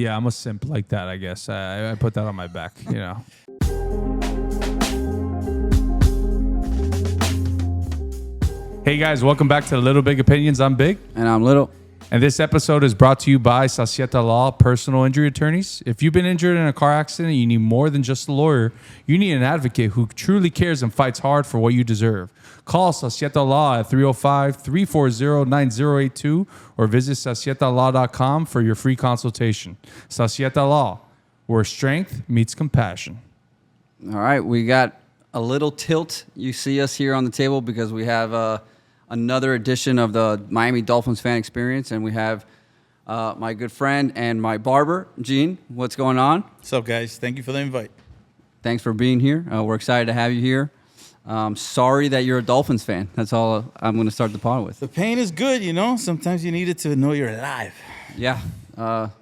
Yeah, I'm a simp like that, I guess. I put that on my back, you know. Hey guys, welcome back to Little Big Opinions. I'm Big. And I'm Little. And this episode is brought to you by Sasieta Law, personal injury attorneys. If you've been injured in a car accident, you need more than just a lawyer. You need an advocate who truly cares and fights hard for what you deserve. Call Sasieta Law at 305-340-9082 or visit sasietalaw.com for your free consultation. Sasieta Law, where strength meets compassion. All right, we got a little tilt. You see us here on the table because we have another edition of the Miami Dolphins Fan Experience, and we have my good friend and my barber, Gene. What's going on? What's up, guys? Thank you for the invite. Thanks for being here. We're excited to have you here. Sorry that you're a Dolphins fan. That's all I'm going to start the pod with. The pain is good, you know? Sometimes you need it to know you're alive. Yeah.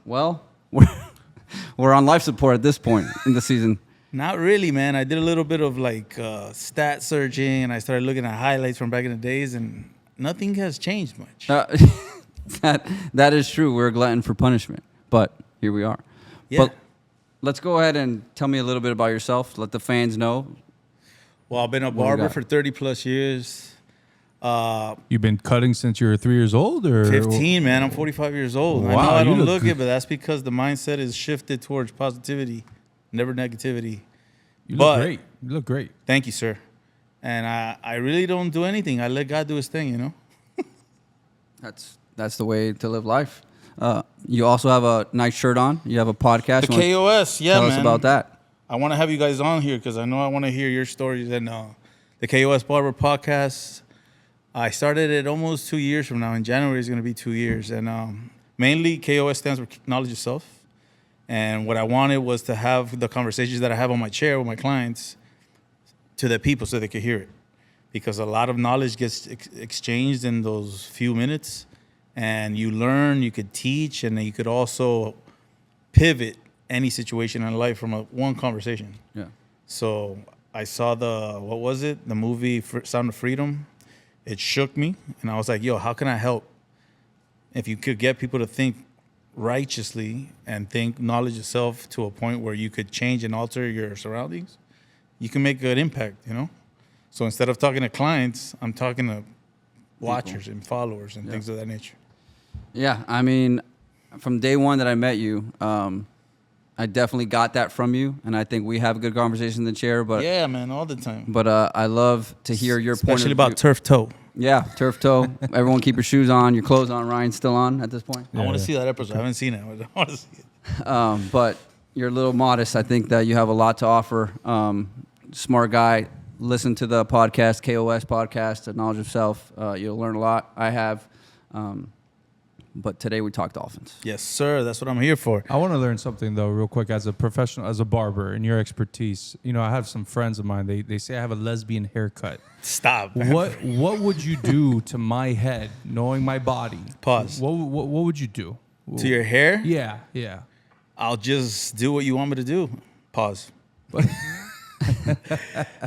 Well, we're on life support at this point in the season. Not really, man. I did a little bit of stat searching, and I started looking at highlights from back in the days, and nothing has changed much. That is true. We're a glutton for punishment, but here we are. Yeah. But let's go ahead and tell me a little bit about yourself. Let the fans know. Well, I've been a barber for 30 plus years. You've been cutting since you were 3 years old? Or 15, man. I'm 45 years old. Wow, I know I you don't look look good. it, but that's because the mindset is shifted towards positivity, never negativity. You look great. You look great. Thank you, sir. And I really don't do anything. I let God do his thing, you know? That's the way to live life. You also have a nice shirt on. You have a podcast. The KOS, yeah, tell man. us about that. I want to have you guys on here because I know I want to hear your stories. And the KOS Barber podcast, I started it almost 2 years from now. In January is going to be 2 years. And mainly KOS stands for Knowledge Yourself. And what I wanted was to have the conversations that I have on my chair with my clients to the people so they could hear it. Because a lot of knowledge gets exchanged in those few minutes. And you learn, you could teach, and then you could also pivot any situation in life from one conversation. Yeah. So I saw the movie Sound of Freedom. It shook me. And I was like, yo, how can I help? If you could get people to think righteously and think knowledge yourself to a point where you could change and alter your surroundings, you can make good impact, you know? So instead of talking to clients, I'm talking to watchers and followers and things of that nature. Yeah, I mean, from day one that I met you, I definitely got that from you, and I think we have a good conversation in the chair. But yeah, man, all the time. But I love to hear your point of view. Especially about turf toe. Yeah, turf toe. Everyone keep your shoes on, your clothes on. Ryan's still on at this point. I want to see that episode. I haven't seen it. I want to see it. But you're a little modest. I think that you have a lot to offer. Smart guy. Listen to the podcast, KOS podcast, The Knowledge of Self. You'll learn a lot. I have. But today we talk Dolphins. Yes, sir. That's what I'm here for. I want to learn something, though, real quick, as a professional, as a barber, in your expertise. You know, I have some friends of mine. They say I have a lesbian haircut. Stop. Man. What would you do to my head, knowing my body? Pause. What would you do? To your hair? Yeah. I'll just do what you want me to do. Pause.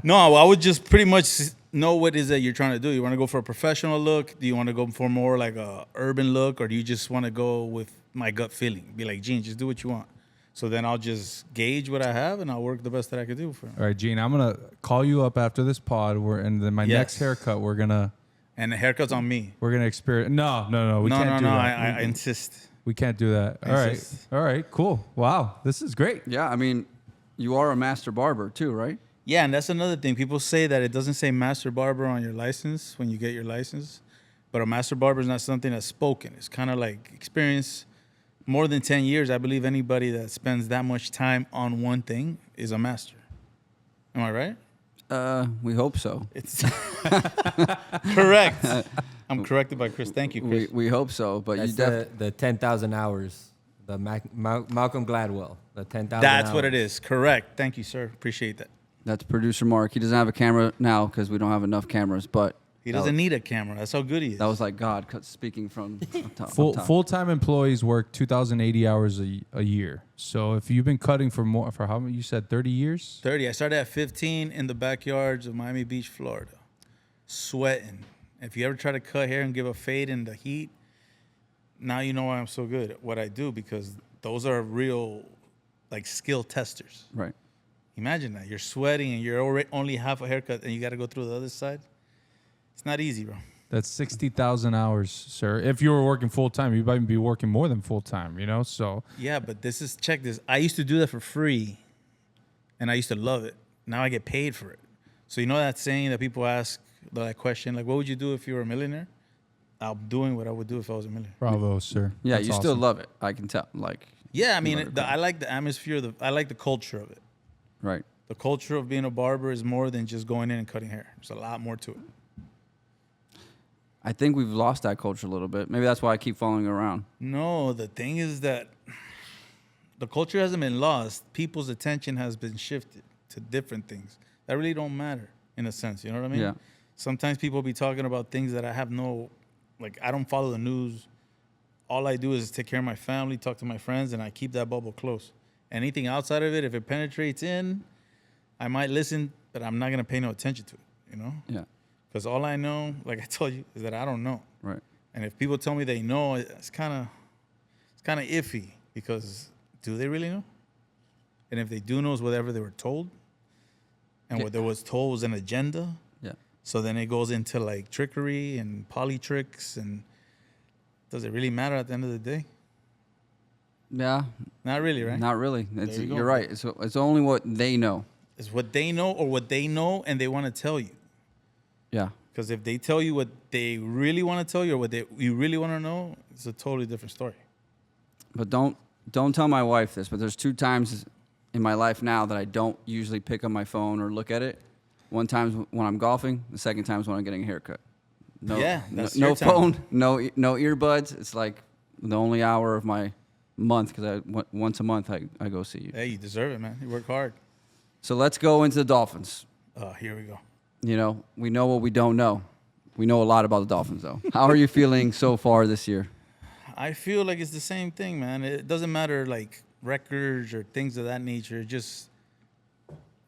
No, I would just pretty much know what it is that you're trying to do. You want to go for a professional look? Do you want to go for more like a urban look? Or do you just want to go with my gut feeling? Be like, Gene, just do what you want. So then I'll just gauge what I have and I'll work the best that I could do for him. All right, Gene, I'm going to call you up after this pod. And then my next haircut, we're going to... And the haircut's on me. We're going to experience... No. We can't do that. I insist. We can't do that. All right, cool. Wow, this is great. Yeah, I mean, you are a master barber too, right? Yeah, and that's another thing. People say that it doesn't say Master Barber on your license when you get your license. But a Master Barber is not something that's spoken. It's kind of like experience. More than 10 years, I believe anybody that spends that much time on one thing is a master. Am I right? We hope so. It's correct. I'm corrected by Chris. Thank you, Chris. We hope so, but That's you the 10,000 hours, the Malcolm Gladwell, the 10,000 That's hours. what it is. Correct. Thank you, sir. Appreciate that. That's producer Mark. He doesn't have a camera now because we don't have enough cameras, but He doesn't need a camera. That's how good he is. that was like God speaking from up top. Full-time employees work 2,080 hours a year. So if you've been cutting for how many? You said 30 years? 30. I started at 15 in the backyards of Miami Beach, Florida, sweating. If you ever try to cut hair and give a fade in the heat, now you know why I'm so good at what I do, because those are real, like, skill testers. Right. Imagine that. You're sweating and you're already only half a haircut and you got to go through the other side. It's not easy, bro. That's 60,000 hours, sir. If you were working full time, you might be working more than full time, you know? So, Yeah, but check this. I used to do that for free and I used to love it. Now I get paid for it. So, you know that saying that people ask, that question, like, what would you do if you were a millionaire? I'm doing what I would do if I was a millionaire. bravo, sir. Yeah, That's you still awesome. love it. I can tell. Like, Yeah, I you mean, love it. I like the atmosphere. I like the culture of it. Right. The culture of being a barber is more than just going in and cutting hair. There's a lot more to it. I think we've lost that culture a little bit. Maybe that's why I keep following around. No, the thing is that the culture hasn't been lost. People's attention has been shifted to different things that really don't matter in a sense. You know what I mean? Yeah. Sometimes people be talking about things that I have no, like, I don't follow the news. All I do is take care of my family, talk to my friends, and I keep that bubble close. Anything outside of it, if it penetrates in, I might listen, but I'm not going to pay no attention to it, you know? Yeah. Because all I know, like I told you, is that I don't know. Right. And if people tell me they know, it's kind of iffy, because do they really know? And if they do know, it's whatever they were told. And Yeah. what they was told was an agenda. Yeah. So then it goes into like trickery and poly tricks. And does it really matter at the end of the day? Yeah. Not really, right? Not really. you go. You're right. It's only what they know. It's what they know, or what they know and they want to tell you. Yeah. Because if they tell you what they really want to tell you, or what you really want to know, it's a totally different story. But don't tell my wife this, but there's 2 times in my life now that I don't usually pick up my phone or look at it. One time when I'm golfing, the second time is when I'm getting a haircut. No, Yeah, no, that's no your time. phone, no earbuds. It's like the only hour of my month, because once a month I go see you. Hey, you deserve it, man. You work hard. So let's go into the Dolphins. Here we go. You know, we know what we don't know. We know a lot about the Dolphins, though. How are you feeling so far this year? I feel like it's the same thing, man. It doesn't matter, like, records or things of that nature. Just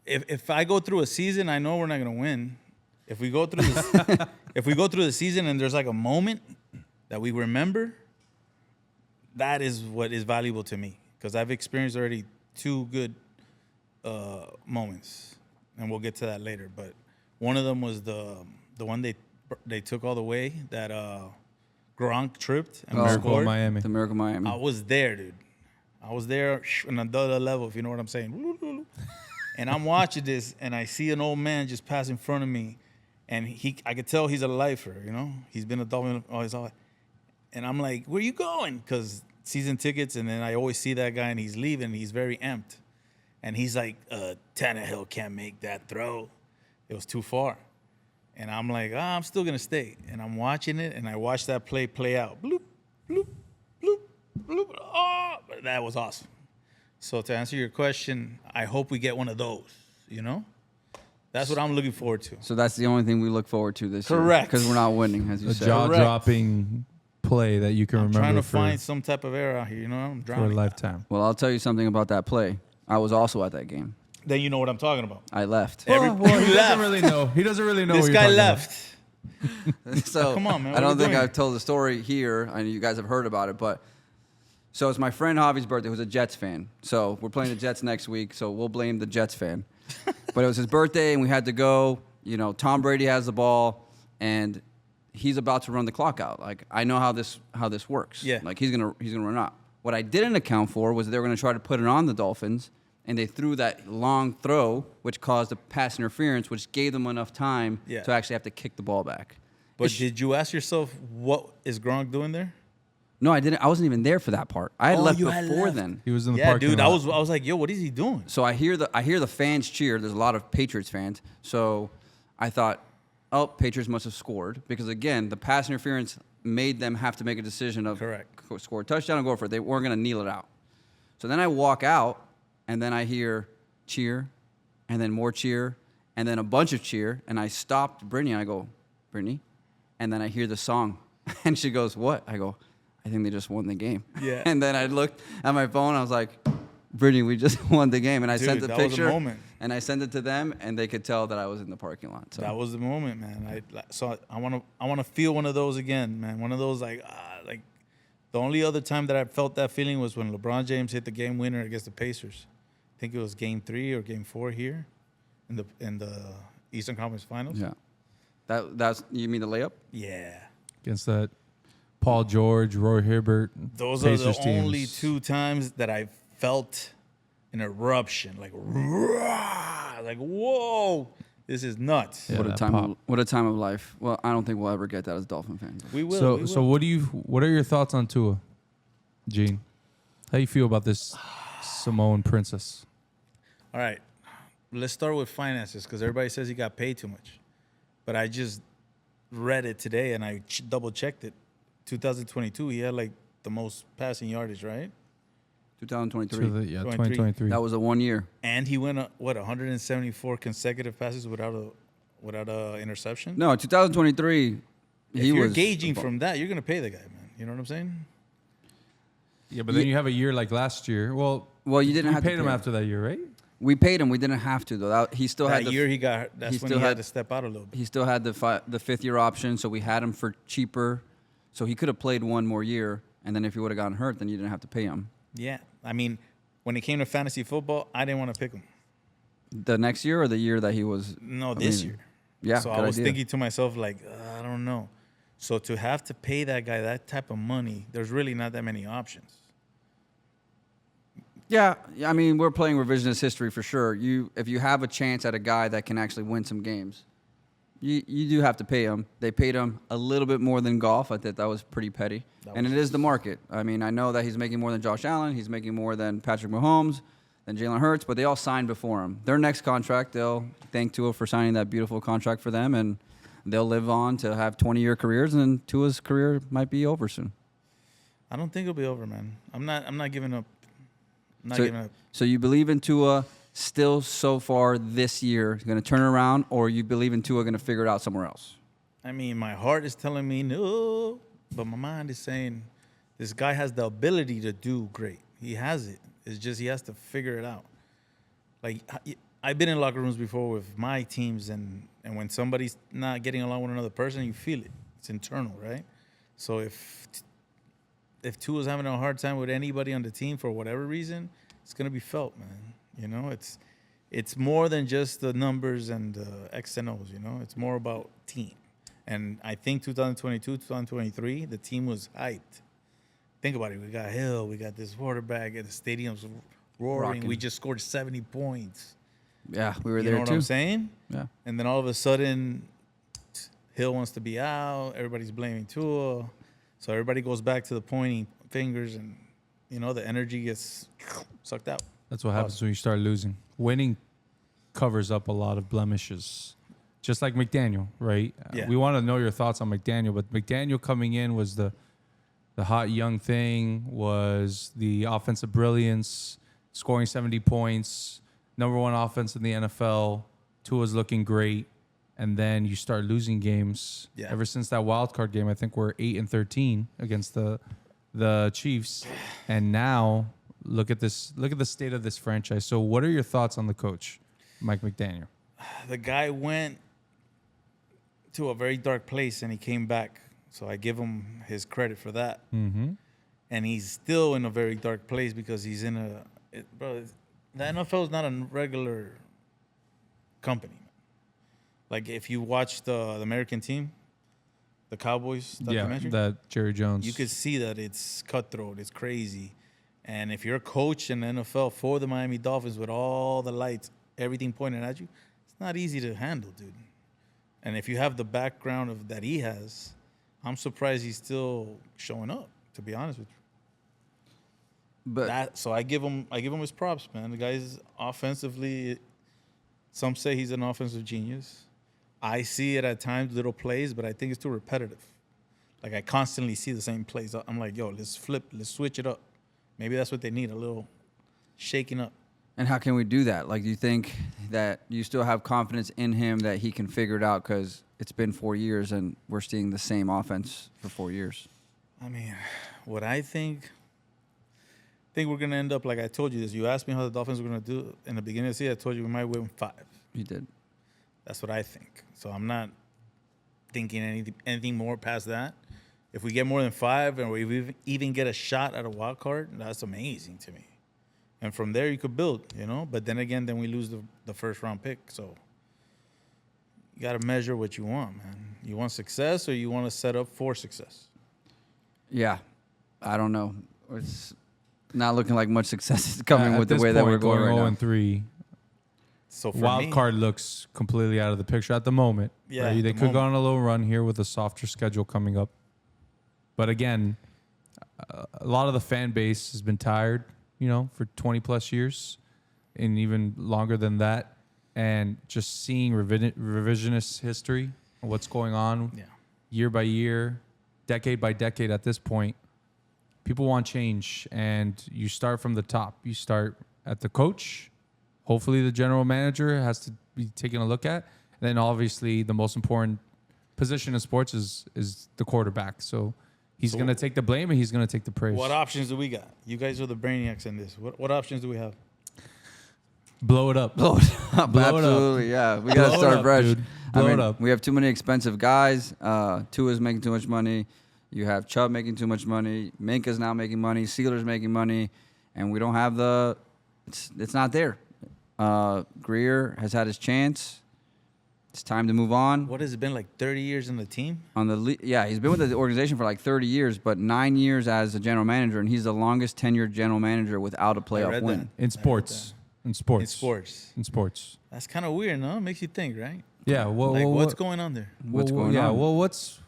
if I go through a season, I know we're not gonna win. If we go through the season and there's like a moment that we remember, that is what is valuable to me, because I've experienced already 2 good moments, and we'll get to that later. But one of them was the one they took all the way, that Gronk tripped and Miracle in scored. Miami. The Miracle Miami. I was there, dude. I was there on another level, if you know what I'm saying. And I'm watching this, and I see an old man just pass in front of me, and I could tell he's a lifer, you know? He's been a Dolphin all his life. And I'm like, where you going? Because season tickets, and then I always see that guy, and he's leaving, and he's very amped. And he's like, Tannehill can't make that throw. It was too far. And I'm like, I'm still going to stay. And I'm watching it, and I watched that play out. Bloop, bloop, bloop, bloop. Oh, that was awesome. So to answer your question, I hope we get one of those, you know? That's what I'm looking forward to. So that's the only thing we look forward to this year. Correct. Because we're not winning, as you A said. jaw-dropping play that you can I'm remember trying to for, find some type of error out here, you know? I'm for a drowning. lifetime. Well, I'll tell you something about that play. I was also at that game. Then you know what I'm talking about. I left. Every- Well, he you doesn't left. really know. He doesn't really know This what you're guy talking about. left. So Come on, man. I What don't are we think doing? I've told the story here. I know you guys have heard about it, but so it's my friend Javi's birthday, who's a Jets fan. So we're playing the Jets next week, so we'll blame the Jets fan. But it was his birthday, and we had to go. You know, Tom Brady has the ball, and he's about to run the clock out. Like, I know how this works. Yeah. Like, he's gonna run out. What I didn't account for was they were gonna try to put it on the Dolphins, and they threw that long throw, which caused a pass interference, which gave them enough time Yeah. to actually have to kick the ball back. But did you ask yourself, what is Gronk doing there? No, I didn't. I wasn't even there for that part. I had left you had before left. then. He was in the Yeah, parking dude. lot. I was like, yo, what is he doing? So I hear the fans cheer. There's a lot of Patriots fans. So I thought, oh, Patriots must have scored, because again, the pass interference made them have to make a decision of Correct. Score a touchdown or go for it. They weren't going to kneel it out. So then I walk out, and then I hear cheer, and then more cheer, and then a bunch of cheer, and I stopped Brittany, and I go, Brittany? And then I hear the song, and she goes, what? I go, I think they just won the game. Yeah. And then I looked at my phone, I was like, Brittany, we just won the game. And I sent Dude, the that was a picture, moment. and I sent it to them, and they could tell that I was in the parking lot. So That was the moment, man. I want to feel one of those again, man. One of those like The only other time that I felt that feeling was when LeBron James hit the game winner against the Pacers. I think it was Game 3 or Game 4 here in the Eastern Conference Finals. Yeah. That's you mean the layup? Yeah. Against that Paul George, Roy Herbert. Those Pacers are the only teams. 2 times that I felt an eruption, like whoa, this is nuts. Yeah, What a that time! pop. What a time of life. Well, I don't think we'll ever get that as Dolphin fans. We will. So what are your thoughts on Tua, Gene? How you feel about this Samoan princess? All right, let's start with finances because everybody says he got paid too much, but I just read it today and I double checked it. 2022, he had like the most passing yardage, right? 2023. Yeah, 23. 2023. That was a 1 year. And he went 174 consecutive passes without a interception. No, 2023. If you're gauging from that, you're gonna pay the guy, man. You know what I'm saying? Yeah, but then you have a year like last year. Well, You didn't have to paid him pay after that year, right? We paid him. We didn't have to though. He still That had year he got. That's he when still he had had- to step out a little bit. He still had the 5th-year option, so we had him for cheaper. So he could have played 1 more year, and then if he would have gotten hurt, then you didn't have to pay him. Yeah, I mean, when it came to fantasy football, I didn't want to pick him. The next year or the year that he was? No, this amazing? year. Yeah. So good I was idea. thinking to myself, like, I don't know. So to have to pay that guy that type of money, there's really not that many options. Yeah, I mean, we're playing revisionist history for sure. If you have a chance at a guy that can actually win some games, you do have to pay him. They paid him a little bit more than Goff. I thought that was pretty petty. And it is the market. I mean, I know that he's making more than Josh Allen. He's making more than Patrick Mahomes, than Jalen Hurts, but they all signed before him. Their next contract, they'll thank Tua for signing that beautiful contract for them, and they'll live on to have 20-year careers, and Tua's career might be over soon. I don't think it'll be over, man. I'm not giving up. I'm not giving up. So you believe in Tua still so far this year going to turn around, or you believe in Tua going to figure it out somewhere else? I mean, my heart is telling me no, but my mind is saying this guy has the ability to do great. He has it. It's just he has to figure it out. Like, I've been in locker rooms before with my teams, and when somebody's not getting along with another person, you feel it. It's internal, right? So if Tua's having a hard time with anybody on the team for whatever reason, it's gonna be felt, man. You know, it's more than just the numbers and the X and O's. You know, it's more about team. And I think 2022, 2023, the team was hyped. Think about it. We got Hill. We got this quarterback. And the stadium's roaring. Rocking. We just scored 70 points. Yeah, we were You there know what too. I'm saying? Yeah. And then all of a sudden, Hill wants to be out. Everybody's blaming Tua. So everybody goes back to the pointing fingers, and the energy gets sucked out. That's what happens when you start losing. Winning covers up a lot of blemishes. Just like McDaniel, right? Yeah. We want to know your thoughts on McDaniel, but McDaniel coming in was the hot young thing, was the offensive brilliance, scoring 70 points, number 1 offense in the NFL. Tua's looking great, and then you start losing games. Yeah. Ever since that wild card game, I think we're 8-13 against the Chiefs, and now look at this. Look at the state of this franchise. So, what are your thoughts on the coach, Mike McDaniel? The guy went to a very dark place, and he came back. So I give him his credit for that. Mm-hmm. And he's still in a very dark place because he's in the NFL is not a regular company. Like, if you watch the American team, the Cowboys documentary, That Jerry Jones. you could see that it's cutthroat, it's crazy. And if you're a coach in the NFL for the Miami Dolphins with all the lights, everything pointing at you, it's not easy to handle, dude. And if you have the background that he has, I'm surprised he's still showing up, to be honest with you. But So I give him his props, man. The guy's offensively, some say he's an offensive genius. I see it at times, little plays, but I think it's too repetitive. Like, I constantly see the same plays. I'm like, yo, let's switch it up. Maybe that's what they need, a little shaking up. and how can we do that? Like, do you think that you still have confidence in him that he can figure it out? Because it's been 4 years and we're seeing the same offense for 4 years. I mean, what I think we're going to end up, like I told you this. You asked me how the Dolphins were going to do in the beginning of the season. I told you we might win 5. You did. That's what I think. So I'm not thinking anything more past that. if we get more than 5 and we even get a shot at a wild card, that's amazing to me. And from there you could build, you know. But then again, then we lose the first round pick. So you got to measure what you want, man. You want success or you want to set up for success? Yeah, I don't know. It's not looking like much success is coming At with the this way that point, we're going right now. 0-3. So for Wild me, card looks completely out of the picture at the moment. Yeah, right? at They the could go moment. on a little run here with a softer schedule coming up. But again, a lot of the fan base has been tired, you know, for 20 plus years and even longer than that. And just seeing revisionist history, what's going on yeah. year by year, decade by decade at this point, people want change. And you start from the top. You start at the coach. Hopefully the general manager has to be taking a look at. And then obviously the most important position in sports is the quarterback. So he's going to take the blame and he's going to take the praise. What options do we got? You guys are the brainiacs in this. What options do we have? Blow it up. Blow it up. Blow it up. Absolutely, yeah. We got Blow to it start up, fresh. dude. Blow it up. We have too many expensive guys. Tua's making too much money. You have Chubb making too much money. Minka's now making money. Sealer's making money. And we don't have the – it's not there. Grier has had his chance. It's time to move on. What has it been, like 30 years in the team? He's been with the organization for like 30 years, but 9 years as a general manager, and he's the longest tenured general manager without a playoff read win. In sports. In sports. In sports. In sports. That's kind of weird, no? It makes you think, right? Yeah. Well, Like, well, what's going on there? What's going on? Well, what's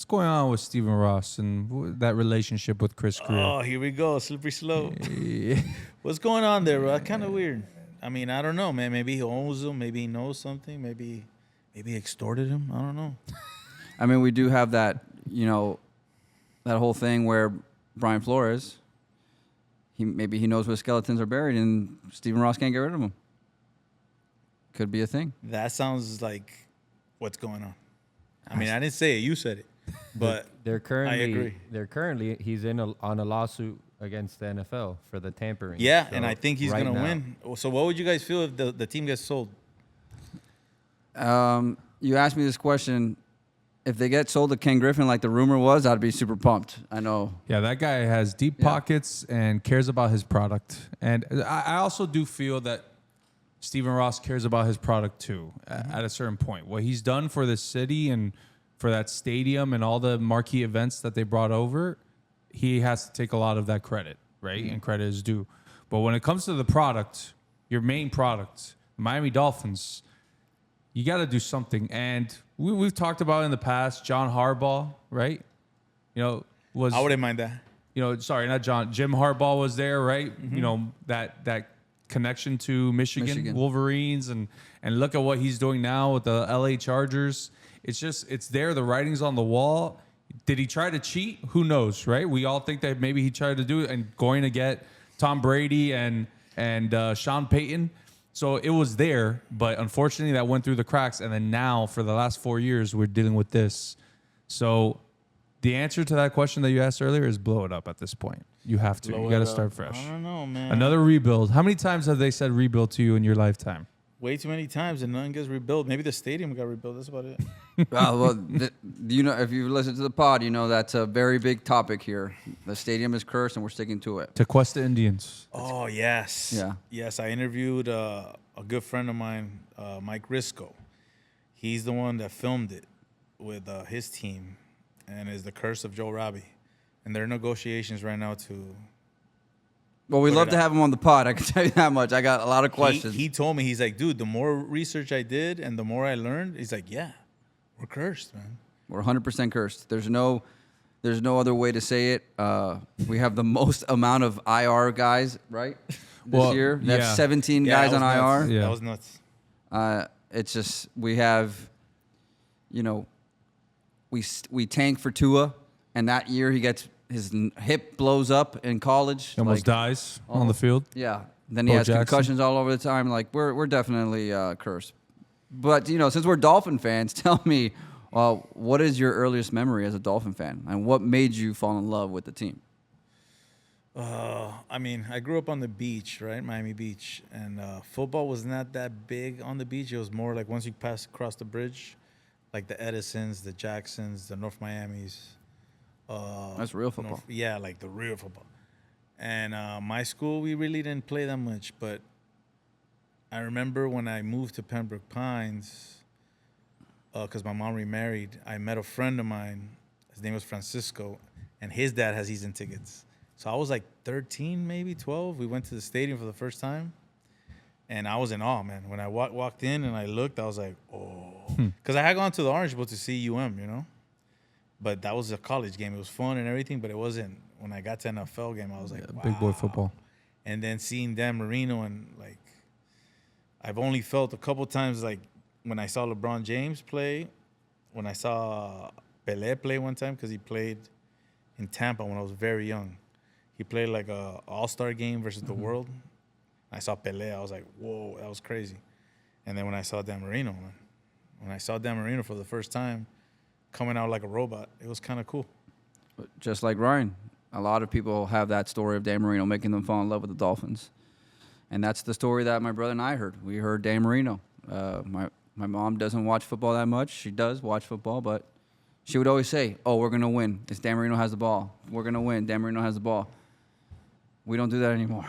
going on with Stephen Ross and that relationship with Chris Grier? Oh, here we go. Slippery slope. What's going on there, bro? Kind of weird. I mean, I don't know, man. Maybe he owns them. Maybe he knows something. Maybe he extorted him. I don't know. I mean, we do have that, you know, that whole thing where Brian Flores, maybe he knows where skeletons are buried, and Stephen Ross can't get rid of them. Could be a thing. That sounds like what's going on. I mean, I didn't say it. You said it. But They're currently. I agree. They're currently. He's on a lawsuit against the NFL for the tampering. yeah, So and I think he's right going to now- win. So what would you guys feel if the team gets sold? You asked me this question. If they get sold to Ken Griffin like the rumor was, I'd be super pumped. I know. Yeah, that guy has deep Yeah. pockets and cares about his product. And I also do feel that Stephen Ross cares about his product too, at a certain point. What he's done for the city and for that stadium and all the marquee events that they brought over, he has to take a lot of that credit, right? And credit is due. But when it comes to the product, your main product, Miami Dolphins, you got to do something. And we've talked about in the past, John Harbaugh, right? You know, was I wouldn't mind that. you know, sorry, not John. Jim Harbaugh was there, right? You know, that connection to Michigan Wolverines, and look at what he's doing now with the LA Chargers. It's there. The writing's on the wall. Did he try to cheat? Who knows, right? We all think that maybe he tried to do it and going to get Tom Brady and Sean Payton. So it was there, but unfortunately that went through the cracks. And then now for the last 4 years, we're dealing with this. So the answer to that question that you asked earlier is blow it up at this point. You have to. You got to start fresh. I don't know, man. Another rebuild. How many times have they said rebuild to you in your lifetime? Way too many times, and nothing gets rebuilt. Maybe the stadium got rebuilt. That's about it. You know, if you listen to the pod, you know that's a very big topic here. The stadium is cursed, and we're sticking to it. Tequesta Indians. Oh, yes. Yeah. Yes, I interviewed a good friend of mine, Mike Risco. He's the one that filmed it with his team, and is the curse of Joe Robbie. And they're in negotiations right now to... Well, we'd Put love it to out. have him on the pod. I can tell you that much. I got a lot of questions. He told me, he's like, dude, the more research I did and the more I learned, he's like, yeah, we're cursed, man. We're 100% cursed. There's no other way to say it. We have the most amount of IR guys, right? This year. They yeah. have 17 Yeah, guys that on was nuts. IR. Yeah. That was nuts. It's just we have, you know, we tank for Tua, and that year he gets his hip blows up in college. He almost like, dies on the field. Yeah. Then he Bo has Jackson. concussions all over the time. Like we're definitely cursed. But you know, since we're Dolphin fans, tell me, what is your earliest memory as a Dolphin fan, and what made you fall in love with the team? I mean, I grew up on the beach, right? Miami Beach. And football was not that big on the beach. It was more like once you pass across the bridge, like the Edisons, the Jacksons, the North Miamis. That's real football. Yeah, like the real football. And my school, we really didn't play that much. But I remember when I moved to Pembroke Pines, because my mom remarried, I met a friend of mine. His name was Francisco, and his dad has season tickets. So I was like 13, maybe 12. We went to the stadium for the first time. And I was in awe, man. When I walked in and I looked, I was like, oh. Because I had gone to the Orange Bowl to see UM, you know? But that was a college game. It was fun and everything, but it wasn't. When I got to NFL game, I was like, wow. Big boy football. And then seeing Dan Marino and, like, I've only felt a couple times, like, when I saw LeBron James play, when I saw Pelé play one time, because he played in Tampa when I was very young. He played, like, a all-star game versus the world. I saw Pelé. I was like, whoa, that was crazy. And then when I saw Dan Marino, man, when I saw Dan Marino for the first time coming out like a robot, it was kind of cool. Just like Ryan, a lot of people have that story of Dan Marino making them fall in love with the Dolphins. And that's the story that my brother and I heard. We heard Dan Marino. My mom doesn't watch football that much. She does watch football, but she would always say, oh, we're going to win. It's Dan Marino has the ball. We're going to win. Dan Marino has the ball. We don't do that anymore.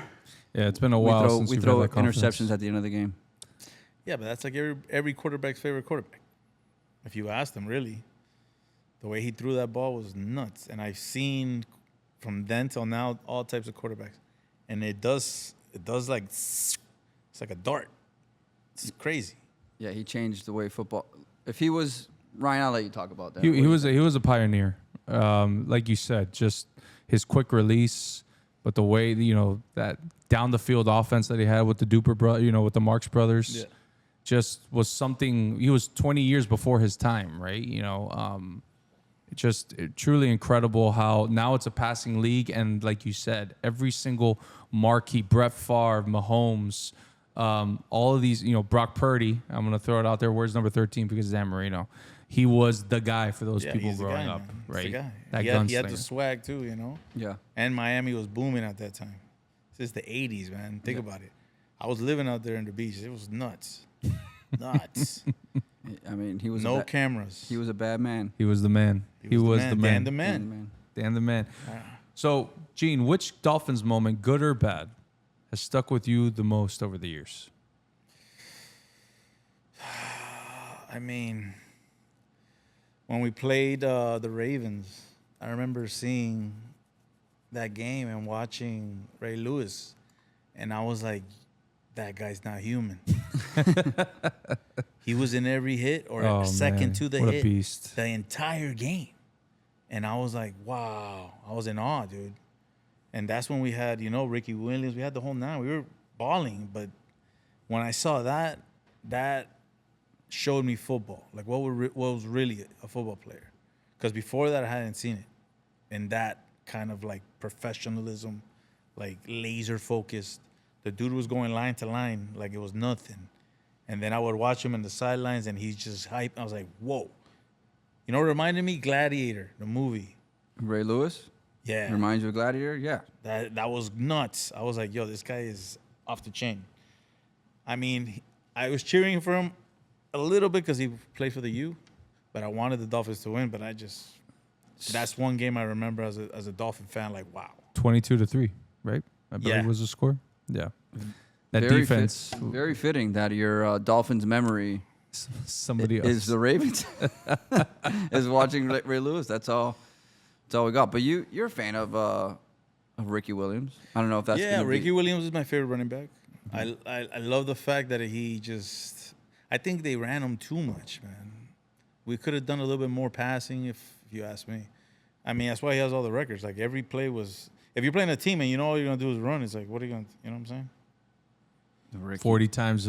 Yeah, it's been a while since we we've throw had that confidence. interceptions at the end of the game. Yeah, but that's like every quarterback's favorite quarterback. If you ask them, really. The way he threw that ball was nuts. And I've seen from then till now all types of quarterbacks. And it does like, it's like a dart. It's crazy. Yeah, he changed the way football. If he was, Ryan, I'll let you talk about that. He was a pioneer. Like you said, just his quick release, but the way, that down the field offense that he had with the Duper with the Marx brothers, just was something. He was 20 years before his time, right? Truly incredible how now it's a passing league, and like you said, every single marquee, Brett Favre, Mahomes, all of these, Brock Purdy. I'm gonna throw it out there. Where's number 13? Because Dan Marino, he was the guy for those people growing up, man. right? He's the guy. That He had the gunslinger. swag too, Yeah. And Miami was booming at that time. This is the 80s, man. Think about it. I was living out there in the beach. It was nuts. Nuts. I mean, he was No cameras. He was a bad man. He was the man. He was the man. Dan the man. Man. Dan the man. So, Gene, which Dolphins moment, good or bad, has stuck with you the most over the years? I mean, when we played the Ravens, I remember seeing that game and watching Ray Lewis, and I was like, that guy's not human. He was in every hit or second to the what hit a beast. the entire game. And I was like, wow. I was in awe, dude. And that's when we had, Ricky Williams. We had the whole nine. We were balling. But when I saw that showed me football. Like what was really a football player. Because before that, I hadn't seen it. And that kind of like professionalism, like laser focused. The dude was going line to line like it was nothing. And then I would watch him in the sidelines and he's just hype. I was like, whoa. It reminded me Gladiator, the movie. Ray Lewis? Yeah. Reminds you of Gladiator? Yeah. That was nuts. I was like, yo, this guy is off the chain. I mean, I was cheering for him a little bit because he played for the U, but I wanted the Dolphins to win. But that's one game I remember as a Dolphin fan, like, wow. 22-3, right? I believe was the score. Yeah. That Very defense. very fitting that your Dolphins memory Somebody else. is the Ravens. Is watching Ray Lewis. That's all we got. But you're a fan of Ricky Williams. I don't know if that's Ricky Williams is my favorite running back. I love the fact that I think they ran him too much, man. We could have done a little bit more passing if you ask me. I mean, that's why he has all the records. Like every play was. If you're playing a team and all you're gonna do is run, it's like, what are you gonna? You know what I'm saying? 40 times,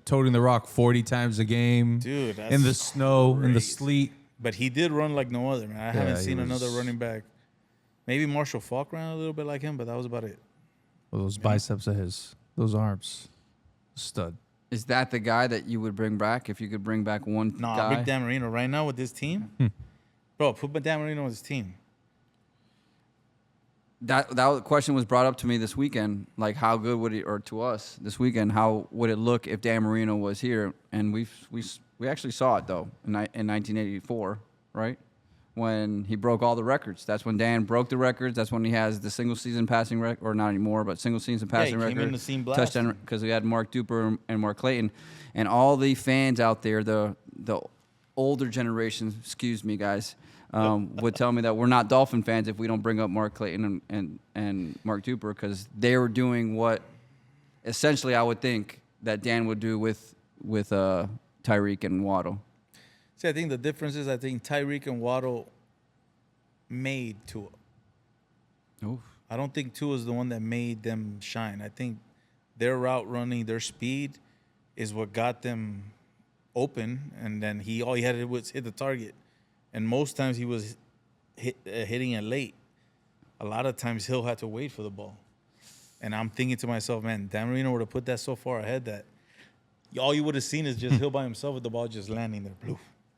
toting the rock 40 times a game. Dude, that's in the snow, crazy. in the sleet. But he did run like no other, man. I haven't seen he another was- running back. Maybe Marshall Faulk ran a little bit like him, but that was about it. Well, those biceps of his, those arms, stud. Is that the guy that you would bring back if you could bring back one Nah, guy? big Dan Marino right now with this team, bro. Put Dan Marino with his team. That question was brought up to me this weekend. Like, how good would it, or to us this weekend, how would it look if Dan Marino was here? And we actually saw it though in 1984, right? when he broke all the records. That's when Dan broke the records. That's when he has the single season passing record, or not anymore, but single season passing he came record. in the scene blasting. Touchdown, because we had Mark Duper and Mark Clayton. And all the fans out there, the older generation, excuse me, guys, would tell me that we're not Dolphin fans if we don't bring up Mark Clayton and Mark Duper, because they were doing what essentially I would think that Dan would do with Tyreek and Waddle. See, I think the difference is I think Tyreek and Waddle made Tua. Oof. I don't think Tua is the one that made them shine. I think their route running, their speed is what got them open, and then all he had to do was hit the target. And most times he was hitting it late. A lot of times Hill had to wait for the ball. And I'm thinking to myself, man, Dan Marino would have put that so far ahead that all you would have seen is just Hill by himself with the ball just landing there. Blue.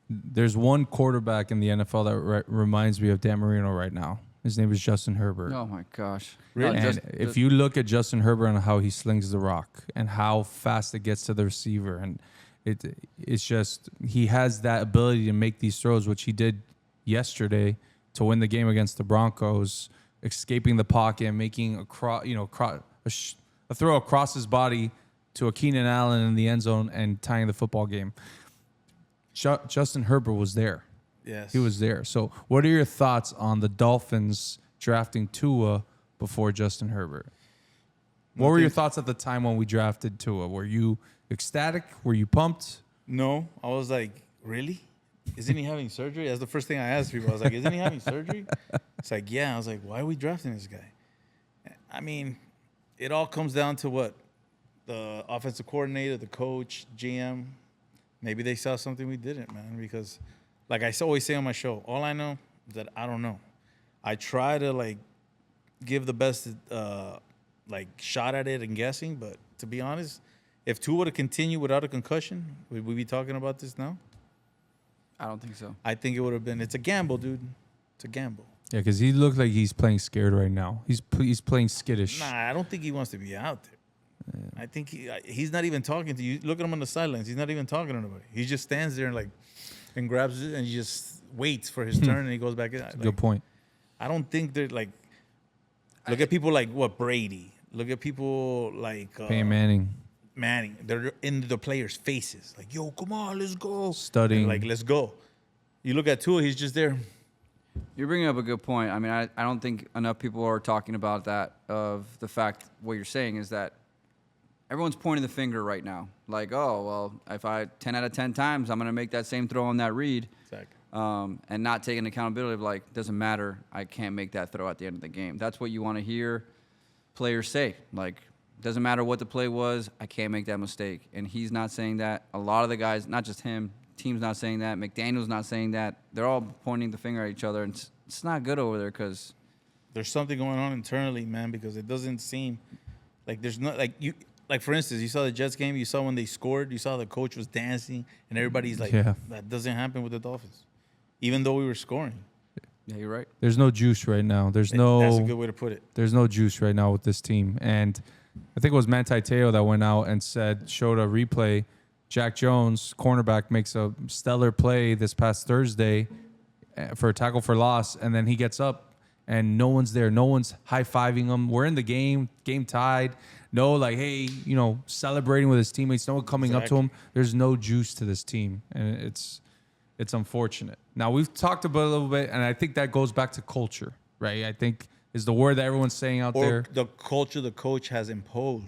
There's one quarterback in the NFL that reminds me of Dan Marino right now. His name is Justin Herbert. Oh, my gosh. Really? And if you look at Justin Herbert and how he slings the rock and how fast it gets to the receiver, and it's just he has that ability to make these throws, which he did yesterday to win the game against the Broncos, escaping the pocket and making a throw across his body to a Keenan Allen in the end zone and tying the football game. Justin Herbert was there. Yes. He was there. So what are your thoughts on the Dolphins drafting Tua before Justin Herbert? What were your thoughts at the time when we drafted Tua? Were you ecstatic? Were you pumped? No. I was like, really? Isn't he having surgery? That's the first thing I asked people. I was like, isn't he having surgery? It's like, yeah. I was like, why are we drafting this guy? I mean, it all comes down to what? The offensive coordinator, the coach, GM. Maybe they saw something we didn't, man, because like I always say on my show, all I know is that I don't know. I try to like give the best shot at it and guessing, but to be honest, if Tua would have continued without a concussion, would we be talking about this now? I don't think so. I think it would have been. It's a gamble, dude. It's a gamble. Yeah, because he looked like he's playing scared right now. He's playing skittish. Nah, I don't think he wants to be out there. I think he's not even talking to you. Look at him on the sidelines. He's not even talking to anybody. He just stands there and grabs it and he just waits for his turn and he goes back in. Good point. I don't think they're like. Look at people like Brady. Look at people like Peyton Manning. They're in the players' faces. Like, yo, come on, let's go. Studying. And like, let's go. You look at Tua, he's just there. You're bringing up a good point. I mean, I don't think enough people are talking about that, of the fact what you're saying is that everyone's pointing the finger right now. Like, oh, well, if 10 out of 10 times, I'm going to make that same throw on that read. Exactly. And not taking accountability of like, doesn't matter, I can't make that throw at the end of the game. That's what you want to hear players say. Like, doesn't matter what the play was, I can't make that mistake. And he's not saying that. A lot of the guys, not just him, team's not saying that. McDaniel's not saying that. They're all pointing the finger at each other. And it's not good over there because There's something going on internally, man, because it doesn't seem like there's not like you. Like, for instance, you saw the Jets game. You saw when they scored. You saw the coach was dancing, and everybody's like, that doesn't happen with the Dolphins, even though we were scoring. yeah, you're right. There's no juice right now. That's a good way to put it. There's no juice right now with this team. And I think it was Manti Te'o that went out and showed a replay. Jack Jones, cornerback, makes a stellar play this past Thursday for a tackle for loss, and then he gets up and no one's there. No one's high-fiving him. We're in the game tied. No, like, hey, celebrating with his teammates. No one coming up to him. There's no juice to this team, and it's unfortunate. Now, we've talked about it a little bit, and I think that goes back to culture, right? I think is the word that everyone's saying out there. Or the culture the coach has imposed.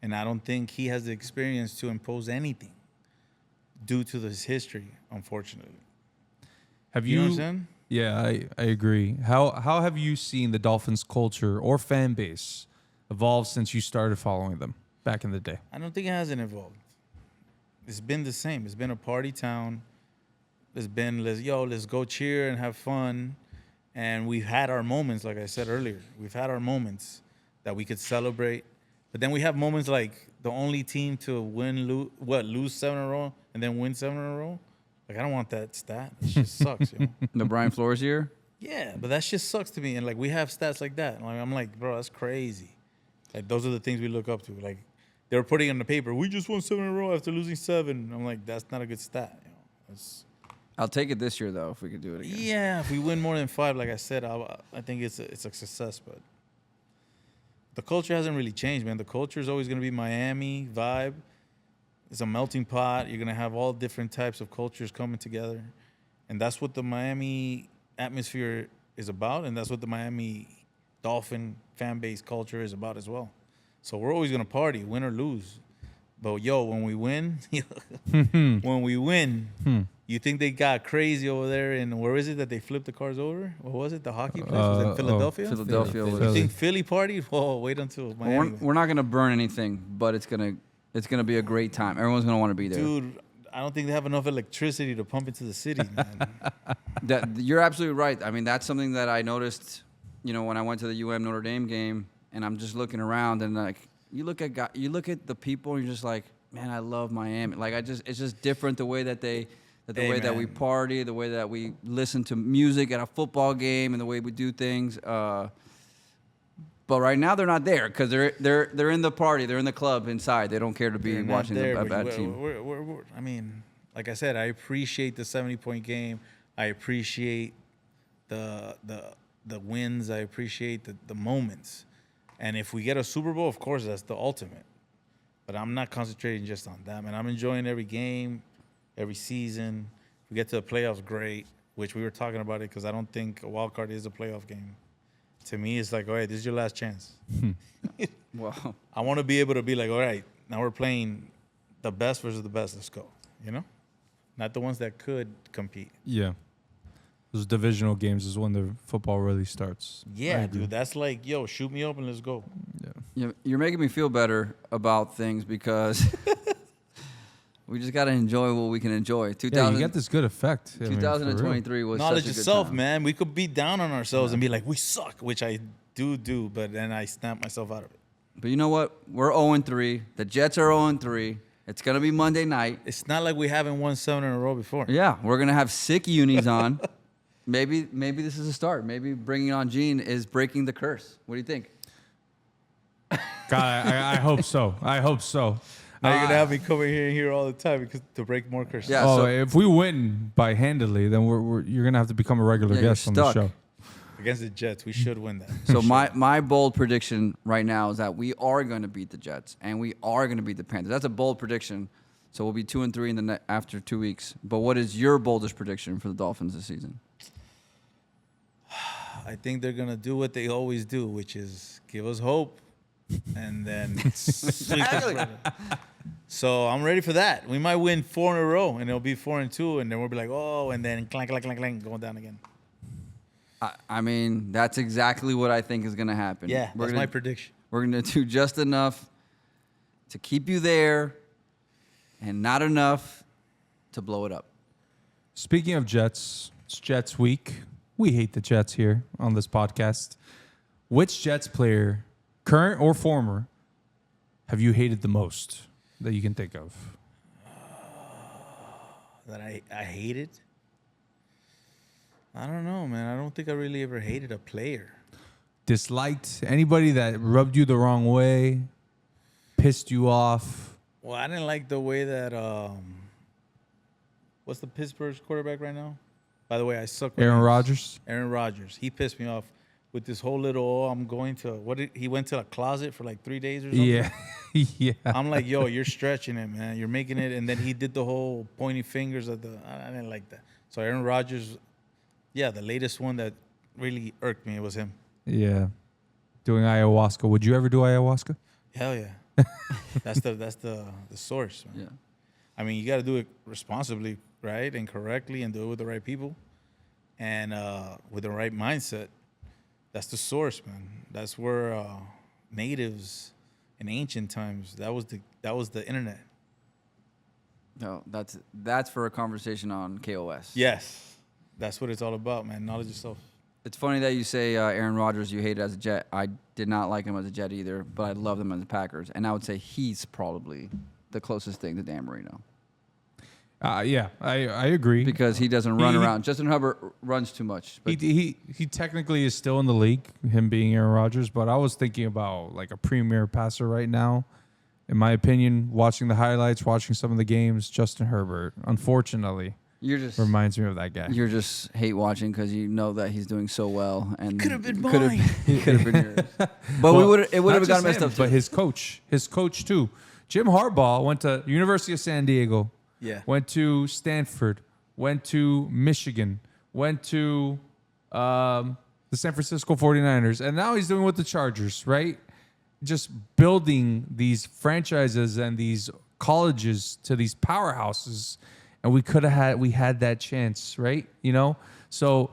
And I don't think he has the experience to impose anything due to his history, unfortunately. Have You know what I'm saying? Yeah, I agree. How have you seen the Dolphins culture or fan base evolve since you started following them back in the day? I don't think it hasn't evolved. It's been the same. It's been a party town. It's been, let's go cheer and have fun. And we've had our moments, like I said earlier. We've had our moments that we could celebrate. But then we have moments like the only team to lose 7 in a row and then win 7 in a row. Like, I don't want that stat. It just sucks, The Brian Flores year? Yeah, but that shit sucks to me. And, like, we have stats like that. Like, I'm like, bro, that's crazy. Like, those are the things we look up to. Like, they were putting in the paper, we just won 7 in a row after losing 7. I'm like, that's not a good stat. I'll take it this year though if we could do it again. Yeah, if we win more than 5, like I said, I think it's a success. But the culture hasn't really changed, man. The culture is always going to be Miami vibe. It's a melting pot. You're going to have all different types of cultures coming together. And that's what the Miami atmosphere is about. And that's what the Miami Dolphin fan base culture is about as well. So we're always going to party, win or lose. But, yo, when we win, you think they got crazy over there in, where is it that they flipped the cars over? What was it, the hockey place? Was it Philadelphia? Philadelphia. You think Philly partied? Oh, wait until Miami. We're not going to burn anything, but it's going to be a great time. Everyone's going to want to be there. Dude, I don't think they have enough electricity to pump into the city, man. You're absolutely right. I mean, that's something that I noticed, when I went to the Notre Dame game, and I'm just looking around, and like you look at the people, and you're just like, man, I love Miami. Like it's just different the way that that we party, the way that we listen to music at a football game, and the way we do things. But right now they're not there because they're in the party, they're in the club inside. They don't care to be watching a bad team. I mean, like I said, I appreciate the 70-point game. I appreciate the wins. I appreciate the moments. And if we get a Super Bowl, of course, that's the ultimate. But I'm not concentrating just on that, man. I'm enjoying every game, every season. If we get to the playoffs, great, which we were talking about it because I don't think a wild card is a playoff game. To me, it's like, all right, this is your last chance. Well, I want to be able to be like, all right, now we're playing the best versus the best. Let's go, Not the ones that could compete. Yeah. Those divisional games is when the football really starts. Yeah, dude. That's like, yo, shoot me up and let's go. Yeah. You're making me feel better about things because we just got to enjoy what we can enjoy. You get this good effect. 2023 was knowledge such a of good self, time. man. We could be down on ourselves and be like, we suck, which I do, but then I snap myself out of it. But you know what? We're 0-3. The Jets are 0-3. It's going to be Monday night. It's not like we haven't won 7 in a row before. Yeah, we're going to have sick unis on. Maybe this is a start. Maybe bringing on Gene is breaking the curse. What do you think? God, I hope so. I hope so. Now you're going to have me coming here all the time to break more curses. Yeah. Oh, so- if we win by handily, then you're going to have to become a regular Yeah, guest on you're the stuck. show. Against the Jets, we should win that. So my bold prediction right now is that we are going to beat the Jets and we are going to beat the Panthers. That's a bold prediction. So we'll be 2-3 after 2 weeks. But what is your boldest prediction for the Dolphins this season? I think they're going to do what they always do, which is give us hope and then sweep us right up. So I'm ready for that. We might win 4 in a row, and it'll be 4-2, and then we'll be like, oh, and then clank, clank, clank, clank, going down again. I mean, that's exactly what I think is going to happen. Yeah, that's my prediction. We're going to do just enough to keep you there and not enough to blow it up. Speaking of Jets, it's Jets week. We hate the Jets here on this podcast. Which Jets player, current or former, have you hated the most that you can think of? That I hated? I don't know, man. I don't think I really ever hated a player. Disliked anybody that rubbed you the wrong way, pissed you off? Well, I didn't like the way that what's the Pittsburgh's quarterback right now? By the way, I suck. Aaron Rodgers? Aaron Rodgers. He pissed me off with this whole little, I'm going to, he went to a closet for like 3 days or something? Yeah. Yeah. I'm like, yo, you're stretching it, man. You're making it. And then he did the whole pointing fingers at I didn't like that. So Aaron Rodgers, yeah, the latest one that really irked me, it was him. Yeah. Doing ayahuasca. Would you ever do ayahuasca? Hell yeah. That's the source, man. Yeah. I mean, you got to do it responsibly, right, and correctly, and do it with the right people, and with the right mindset. That's the source, man. That's where natives in ancient times. That was the internet. No, that's for a conversation on KOS. Yes, that's what it's all about, man. Knowledge yourself. It's funny that you say Aaron Rodgers you hate as a Jet. I did not like him as a Jet either, but I love him as a Packers, and I would say he's probably the closest thing to Dan Marino. Yeah, I agree. Because he doesn't run around. Justin Herbert runs too much. But He technically is still in the league, him being Aaron Rodgers, but I was thinking about like a premier passer right now. In my opinion, watching the highlights, watching some of the games, Justin Herbert, unfortunately. You're just reminds me of that guy. You're just hate watching because you know that he's doing so well, and Could have been could mine. have been yours. But Well, it would not have just gotten messed him, up. but Too. his coach too. Jim Harbaugh went to University of San Diego. Yeah. Went to Stanford. Went to Michigan. Went to the San Francisco 49ers. And now he's doing with the Chargers, right? Just building these franchises and these colleges to these powerhouses. And we had that chance, right? You know? So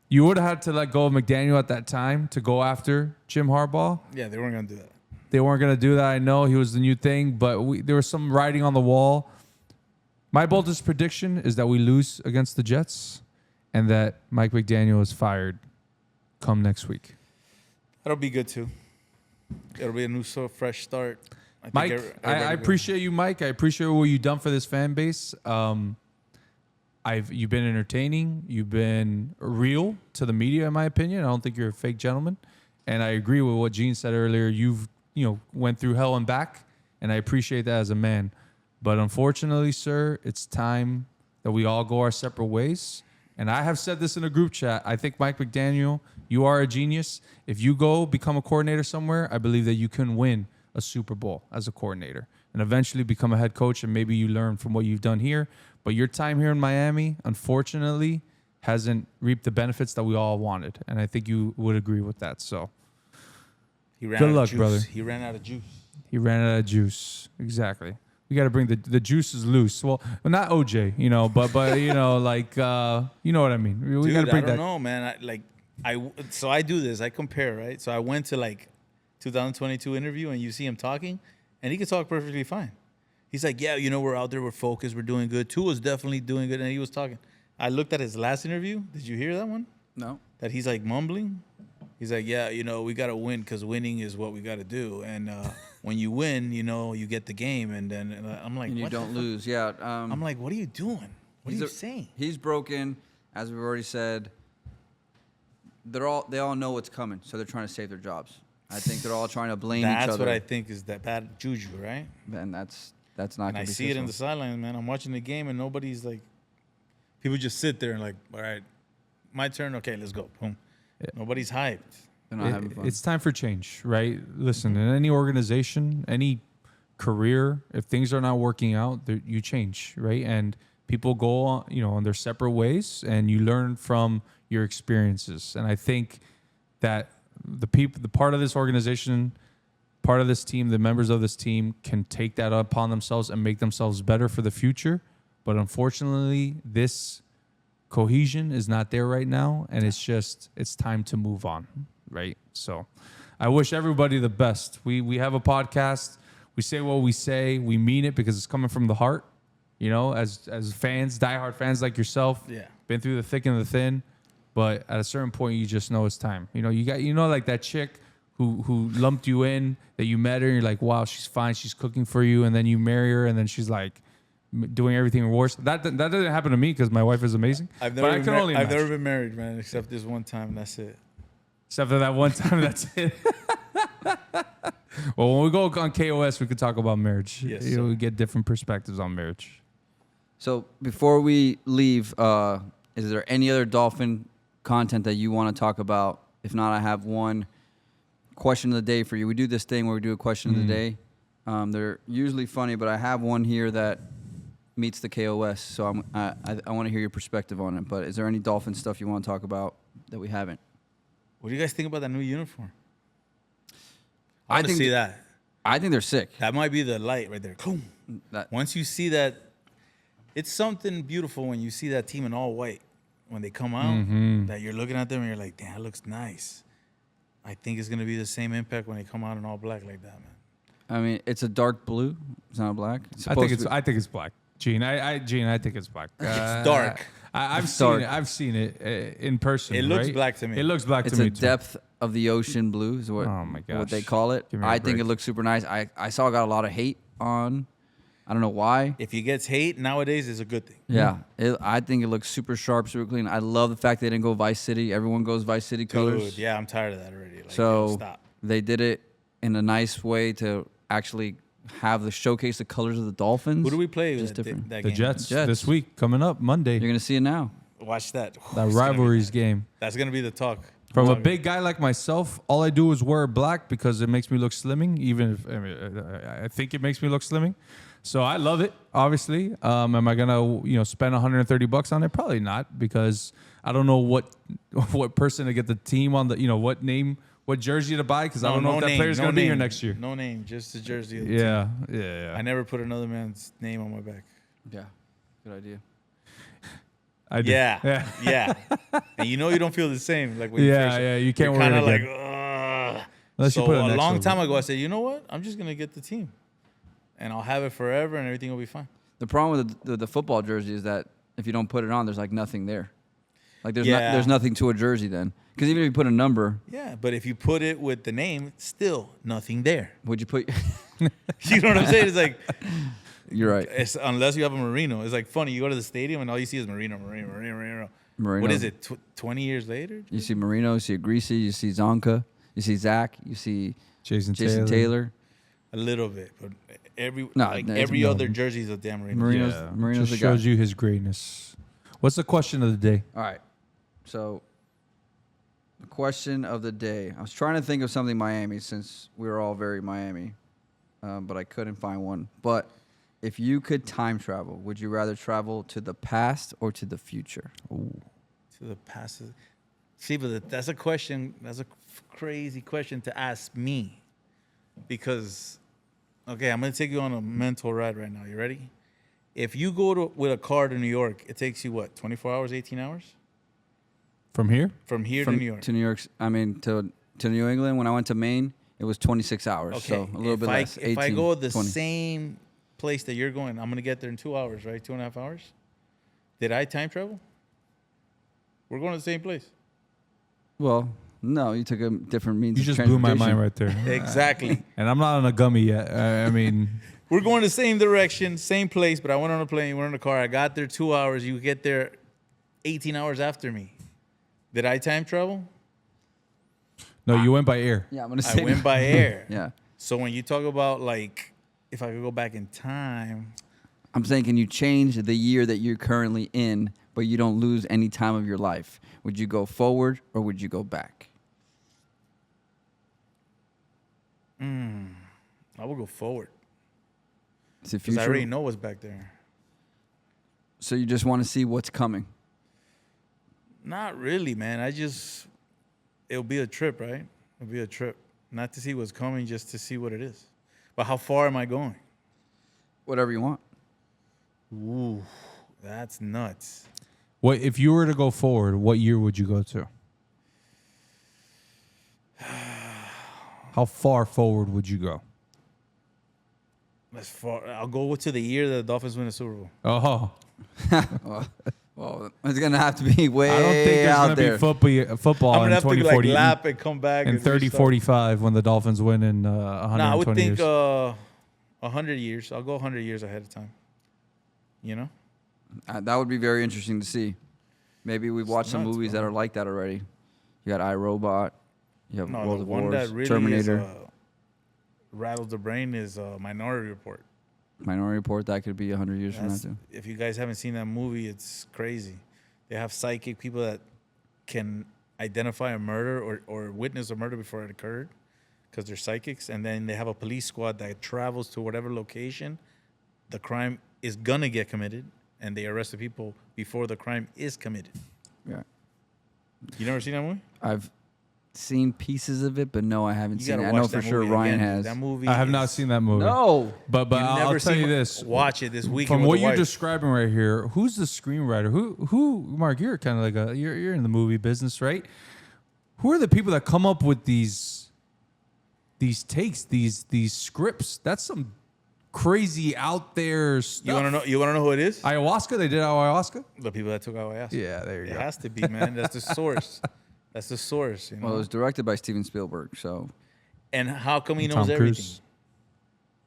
you would have had to let go of McDaniel at that time to go after Jim Harbaugh. Yeah, they weren't gonna do that. They weren't going to do that. I know he was the new thing, but there was some writing on the wall. My boldest prediction is that we lose against the Jets and that Mike McDaniel is fired come next week. That'll be good too. It'll be a new, fresh start. Mike, I appreciate you, Mike. I appreciate what you've done for this fan base. You've been entertaining. You've been real to the media, in my opinion. I don't think you're a fake gentleman. And I agree with what Gene said earlier. You've went through hell and back, and I appreciate that as a man. But unfortunately, sir, it's time that we all go our separate ways. And I have said this in a group chat. I think, Mike McDaniel, you are a genius. If you go become a coordinator somewhere, I believe that you can win a Super Bowl as a coordinator and eventually become a head coach, and maybe you learn from what you've done here. But your time here in Miami, unfortunately, hasn't reaped the benefits that we all wanted. And I think you would agree with that. So good luck, brother. He ran out of juice. He ran out of juice. Exactly. We got to bring the juices loose. Well, not OJ, but you know, like you know what I mean. We got to bring I don't know, man. So I do this. I compare, right? So I went to 2022 interview, and you see him talking, and he can talk perfectly fine. He's like, yeah, we're out there, we're focused, we're doing good. Tua's definitely doing good, and he was talking. I looked at his last interview. Did you hear that one? No. That he's like mumbling. He's like, yeah, we got to win because winning is what we got to do. And when you win, you get the game. And then I'm like, And you what don't the fuck? lose. Yeah. I'm like, what are you doing? What are you saying? He's broken, as we've already said. They all know what's coming, so they're trying to save their jobs. I think they're all trying to blame each other. That's what I think is that bad juju, right? And that's not. And I see it in the sidelines, man. I'm watching the game, and nobody's like, people just sit there and like, all right, my turn. Okay, let's go. Boom. Yeah. Nobody's hyped. They're not having fun. It's time for change, right? Listen, in any organization, any career, if things are not working out, you change, right? And people go on, on their separate ways, and you learn from your experiences. And I think that the part of this organization, part of this team, the members of this team can take that upon themselves and make themselves better for the future. But unfortunately, this cohesion is not there right now, and it's time to move on, right? So I wish everybody the best. We have a podcast. We say what we say. We mean it because it's coming from the heart, as fans, diehard fans like yourself. Yeah. Been through the thick and the thin. But at a certain point, you just know it's time. You got like that chick who lumped you in, that you met her, and you're like, wow, she's fine, she's cooking for you, and then you marry her, and then she's like doing everything worse. That doesn't happen to me because my wife is amazing. I've never been married, man, except this one time, and that's it. Except for that one time, that's it. Well, when we go on KOS, we could talk about marriage. Yes, We get different perspectives on marriage. So before we leave, is there any other Dolphin content that you want to talk about? If not, I have one question of the day for you. We do this thing where we do a question of the day. They're usually funny, but I have one here that meets the KOS, so I want to hear your perspective on it. But is there any Dolphin stuff you want to talk about that we haven't? What do you guys think about that new uniform? I want to think see that. I think they're sick. That might be the light right there. Boom. Once you see that, it's something beautiful when you see that team in all white. When they come out, that you're looking at them and you're like, damn, that looks nice. I think it's going to be the same impact when they come out in all black like that, man. I mean, it's a dark blue. It's not black. I think it's black. Gene, I think it's black. It's dark. I've seen it in person. It looks right? black to me. It looks black It's to me a too. depth of the ocean blue is what, Oh my gosh. what they call it. Give me a I think break. it looks super nice. I saw it got a lot of hate on. I don't know why. If he gets hate nowadays, it's a good thing. Yeah, I think it looks super sharp, super clean. I love the fact they didn't go Vice City. Everyone goes Vice City colors. Dude, yeah, I'm tired of that already. Like, So yo, stop. they did it in a nice way to actually have the showcase the colors of the Dolphins. Who do we play? Just that, different. that The game? Jets, Jets. this week coming up Monday. You're gonna see it now. Watch that. That It's gonna be rivalries nice. game. That's gonna be the talk. From a Talk. big guy like myself, all I do is wear black because it makes me look slimming. Even if I think it makes me look slimming, so I love it. Obviously, am I gonna spend $130 on it? Probably not, because I don't know what person to get the team on the what jersey to buy, because I don't know if that player's gonna be here next year. No name, just the jersey. Of the Yeah, team. yeah. I never put another man's name on my back. Yeah, good idea. I do. Yeah, yeah. And you don't feel the same. Like when you can't wear kind it of like, again. ugh. Unless you So put an a X long over time it. ago, I said, you know what? I'm just gonna get the team, and I'll have it forever, and everything will be fine. The problem with the football jersey is that if you don't put it on, there's like nothing there. Like Yeah. there's nothing to a jersey then. Because even if you put a number, Yeah, but if you put it with the name, still nothing there. would you put? You know what I'm saying? It's like, You're right. it's, unless you have a Marino. It's like funny. You go to the stadium and all you see is Marino. Marino. What is it? 20 years later? You see Marino, you see Greasy, you see Zonka, you see Zach, you see Jason Taylor. A little bit, but every No, it's every no. other jersey is a damn Marino. Marino's just the guy. shows you his greatness. What's the question of the day? All right. So, the question of the day. I was trying to think of something Miami since we were all very Miami, but I couldn't find one. But if you could time travel, would you rather travel to the past or to the future? To the past. See, but that's a question. That's a crazy question to ask me, because, okay, I'm gonna take you on a mental ride right now. You ready? If you go with a car to New York, it takes you what? 24 hours, 18 hours? From here? From here to New York. To New York. I mean, to New England. When I went to Maine, it was 26 hours. Okay, So a little bit less. If I 18, go the 20. same place that you're going, I'm gonna get there in 2 hours, right? 2.5 hours. Did I time travel? We're going to the same place. Well, no, you took a different means. You of just blew my mind transportation. right there. Exactly. And I'm not on a gummy yet. I mean, We're going the same direction, same place, but I went on a plane, you went on a car. I got there 2 hours. You get there 18 hours after me. Did I time travel? no, you went by air. Yeah, I'm gonna say. I went by air. Yeah, So when you talk about, like, if I could go back in time, I'm saying, can you change the year that you're currently in, but you don't lose any time of your life? Would you go forward or would you go back? I will go forward. It's the Because I future. already know what's back there. So you just want to see what's coming. Not really, man. It'll be a trip, right? It'll be a trip. Not to see what's coming, just to see what it is. But how far am I going? Whatever you want. Ooh, that's nuts. What if you were to go forward? What year would you go to? How far forward would you go? As far, I'll go to the year that the Dolphins win the Super Bowl. Oh, Well, it's gonna have to be way I don't think there's out going to there. be football I'm in gonna have to like 2040 lap and come back in and 3045 when the Dolphins win in 120 Nah, I would think years. 100 years. I'll go 100 years ahead of time. You know? That would be very interesting to see. Maybe we've watched some nuts, movies bro. that are like that already. You got iRobot. You have No, World the of one Wars, that really Terminator, is, rattles the brain is Minority Report. Minority Report. That could be 100 years from now That's- too. If you guys haven't seen that movie, it's crazy. They have psychic people that can identify a murder or witness a murder before it occurred because they're psychics. And then they have a police squad that travels to whatever location the crime is going to get committed, and they arrest the people before the crime is committed. Yeah, You never seen that movie? I've seen pieces of it, but no, I haven't You seen gotta it. I watch know that for sure movie Ryan again, has. dude. That movie. I have not is- seen that movie. No, But You've I'll never tell seen you it? this. Watch it this weekend. From with what the you're wife. describing right here, who's the screenwriter? Who Mark, you're kind of like you're in the movie business, right? Who are the people that come up with these takes, these scripts? That's some crazy out there stuff. You want to know who it is? Ayahuasca? They did ayahuasca? The people that took out ass. Yeah, there you It go. has to be, man. That's the source. That's the source. You know. well, it was directed by Steven Spielberg, so And how come he Tom knows everything? Cruise.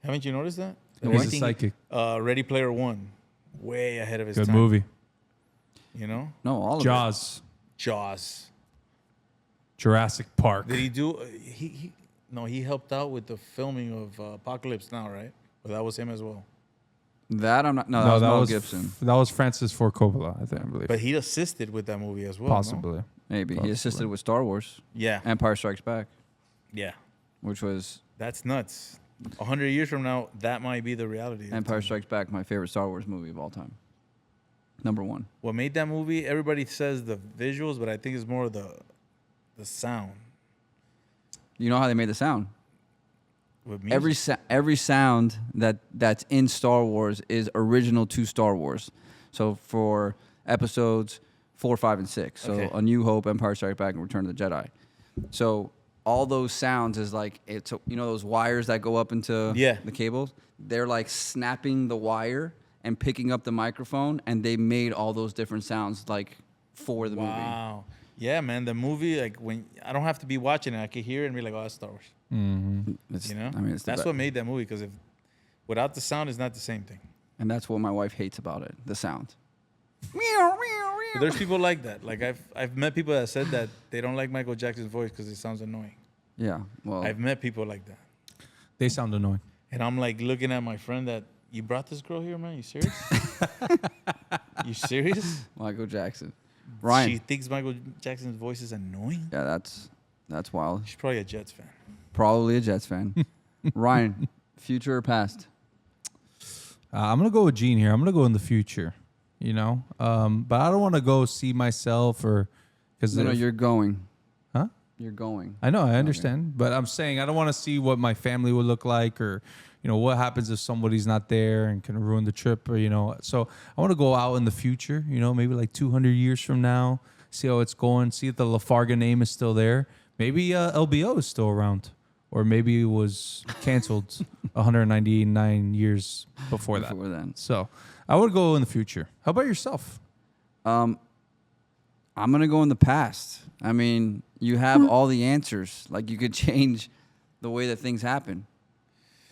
Haven't you noticed that? He's a Everything- psychic. Ready Player One, way ahead of his Good time. movie. You know, no, all of it. Jaws. Jaws. Jurassic Park. Did he do? He helped out with the filming of Apocalypse Now, right? But that was him as well. That I'm not. No, that was Mel Gibson. That was Francis Ford Coppola, I believe. But he assisted with that movie as well. Possibly. No? Maybe he assisted with Star Wars. Yeah. Empire Strikes Back, Yeah. which was That's nuts. 100 years from now, that might be the reality. Empire Strikes Back, my favorite Star Wars movie of all time. Number one. What made that movie? Everybody says the visuals, but I think it's more the sound. You know how they made the sound? With music. Every sound that's in Star Wars is original to Star Wars. So for episodes 4, 5, and 6. So Okay. A New Hope, Empire Strikes Back, and Return of the Jedi. So all those sounds is like it's those wires that go up into the cables. They're like snapping the wire and picking up the microphone, and they made all those different sounds like for the movie. Wow. Yeah, man. The movie, like when I don't have to be watching it, I can hear it and be like, "Oh, that's Star Wars." It's, You know, I mean, it's the that's best. what made that movie. Because if without the sound, it's not the same thing. And that's what my wife hates about it, the sound. But there's people like that. Like I've met people that said that they don't like Michael Jackson's voice because it sounds annoying. Yeah, well, I've met people like that, They sound annoying. and I'm like looking at my friend that you brought this girl here, man. You serious? You serious? Michael Jackson. Ryan. She thinks Michael Jackson's voice is annoying. Yeah, that's wild. She's probably a Jets fan. Probably a Jets fan. Ryan, future or past? I'm gonna go with Gene here. I'm gonna go in the future. You know, but I don't want to go see myself or because No, you're going. Huh? You're going. I know, I understand, but I'm saying I don't want to see what my family would look like, or what happens if somebody's not there and can ruin the trip, or So I want to go out in the future, maybe like 200 years from now, see how it's going, see if the Lafarga name is still there. Maybe LBO is still around, or maybe it was canceled 199 years before that. Before then. So I would go in the future. How about yourself? I'm gonna go in the past. I mean, you have all the answers. Like you could change the way that things happen.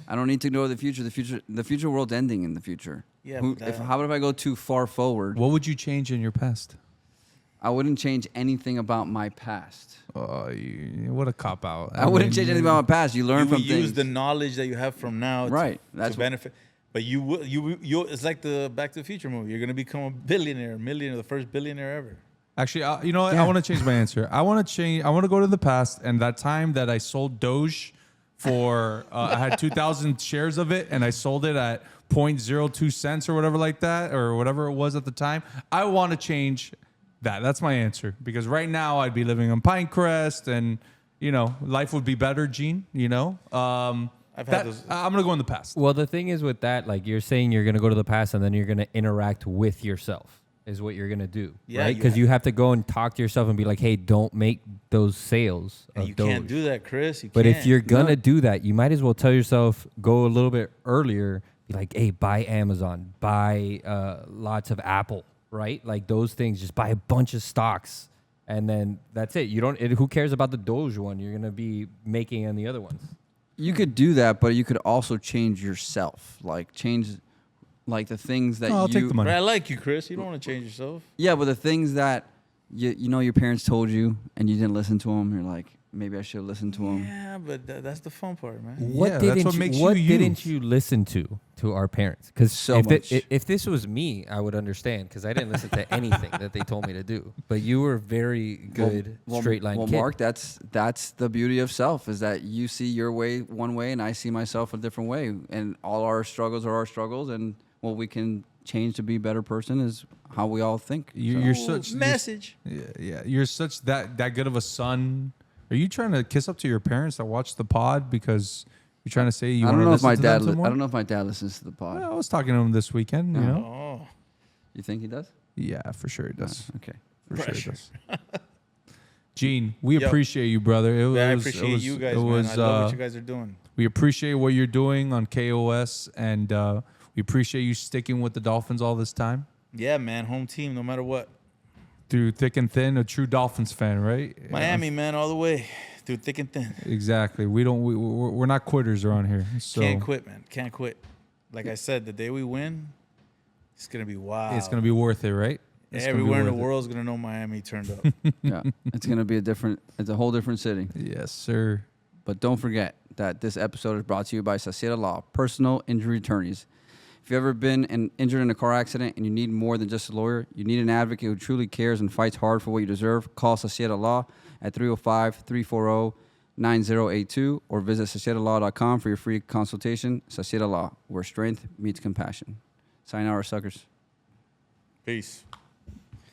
I don't need to know the future. The future world's ending in the future. Yeah. How about if I go too far forward? What would you change in your past? I wouldn't change anything about my past. Oh, what a cop out! I wouldn't change anything about my past. You learn you from would use things. the knowledge that you have from now, Right. To benefit. But you it's like the Back to the Future movie. You're gonna become a billionaire, the first billionaire ever. Actually, you know what? I want to change my answer. I want to go to the past, and that time that I sold Doge for, I had 2,000 shares of it, and I sold it at 0.02 cents or whatever like that, or whatever it was at the time. I want to change that. That's my answer, because right now I'd be living on Pinecrest, and life would be better, Gene. I'm gonna go in the past. Well, the thing is with that, like you're saying, you're gonna go to the past and then you're gonna interact with yourself. Is what you're gonna do, Yeah, right? Because you have to go and talk to yourself and be like, "Hey, don't make those sales." And of you can't Doge." do that, Chris. But if you're gonna do that, you might as well tell yourself, go a little bit earlier. Be like, "Hey, buy Amazon, buy lots of Apple, right? Like those things. Just buy a bunch of stocks, and then that's it. You don't. Who cares about the Doge one? You're gonna be making on the other ones." You could do that, but you could also change yourself. Like change, like the things that I'll take the money. But I like you, Chris. You don't want to change yourself. Yeah, but the things that your parents told you and you didn't listen to them. You're like, maybe I should have listened to them. Yeah, but that's the fun part, man. Yeah, that's what makes you What you. didn't you listen to our parents? Because So much. if this was me, I would understand because I didn't listen to anything that they told me to do. But you were very good straight line Well, kid. Mark, that's the beauty of self is that you see your way one way and I see myself a different way, and all our struggles are our struggles, and what we can change to be a better person is how we all think. You're such message. Yeah. You're such that good of a son. Are you trying to kiss up to your parents that watch the pod because you're trying to say you want to listen to them some more? I don't know if my dad listens to the pod. Well, I was talking to him this weekend. Oh, You think he does? Yeah, for sure he does. Okay. For sure Pressure. he does. Gene, we Yo. appreciate you, brother. I appreciate you guys, man. I love what you guys are doing. We appreciate what you're doing on KOS, and we appreciate you sticking with the Dolphins all this time. Yeah, man. Home team, no matter what. Through thick and thin, a true Dolphins fan, right? Miami, man, all the way through thick and thin. Exactly. We're not quitters around here. So Can't quit, man. Can't quit. Like I said, the day we win, it's gonna be wild. it's gonna be worth it, right? It's gonna be Everywhere in the worth it. world's gonna know Miami turned up. Yeah. It's a whole different city. Yes, sir. But don't forget that this episode is brought to you by Sasieta Law, personal injury attorneys. If you've ever been injured in a car accident and you need more than just a lawyer, you need an advocate who truly cares and fights hard for what you deserve, call Sasieta Law at 305-340-9082 or visit sasietalaw.com for your free consultation. Sasieta Law, where strength meets compassion. Sayonara, suckers. Peace.